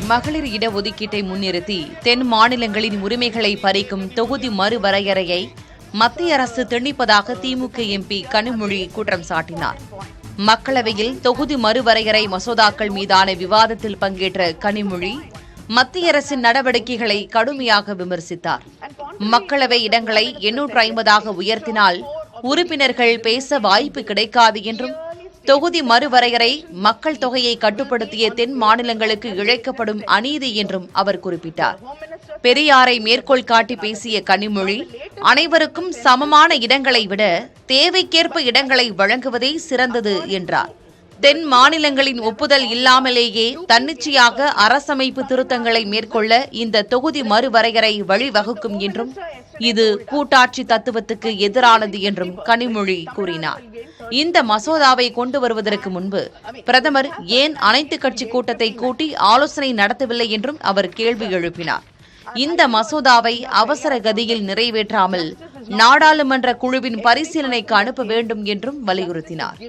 மகளிர் இடஒதுக்கீட்டை முன்னிறுத்தி தென் மாநிலங்களின் உரிமைகளை பறிக்கும் தொகுதி மறுவரையறையை மத்திய அரசு திணிப்பதாக திமுக எம்பி கனிமொழி குற்றம் சாட்டினார். மக்களவையில் தொகுதி மறுவரையறை மசோதாக்கள் மீதான விவாதத்தில் பங்கேற்ற கனிமொழி மத்திய அரசின் நடவடிக்கைகளை கடுமையாக விமர்சித்தார். மக்களவை இடங்களை 850ஆக உயர்த்தினால் உறுப்பினர்கள் பேச வாய்ப்பு கிடைக்காது என்றும், தொகுதி மறுவரையறை மக்கள் தொகையை கட்டுப்படுத்திய தென் மாநிலங்களுக்கு இழைக்கப்படும் அநீதி என்றும் அவர் குறிப்பிட்டார். பெரியாரை மேற்கோள் காட்டி பேசிய கனிமொழி, அனைவருக்கும் சமமான இடங்களை விட தேவைக்கேற்ப இடங்களை வழங்குவதே சிறந்தது என்றார். தென் மாநிலங்களின் ஒப்புதல் இல்லாமலேயே தன்னிச்சையாக அரசமைப்பு திருத்தங்களை மேற்கொள்ள இந்த தொகுதி மறுவரையறை வழிவகுக்கும் என்றும், இது கூட்டாட்சி தத்துவத்துக்கு எதிரானது என்றும் கனிமொழி கூறினார். இந்த மசோதாவை கொண்டு வருவதற்கு முன்பு பிரதமர் ஏன் அனைத்து கட்சி கூட்டத்தை கூட்டி ஆலோசனை நடத்தவில்லை என்றும் அவர் கேள்வி எழுப்பினார். இந்த மசோதாவை அவசர கதியில் நிறைவேற்றாமல் நாடாளுமன்ற குழுவின் பரிசீலனைக்கு அனுப்ப வேண்டும் என்றும் வலியுறுத்தினார்.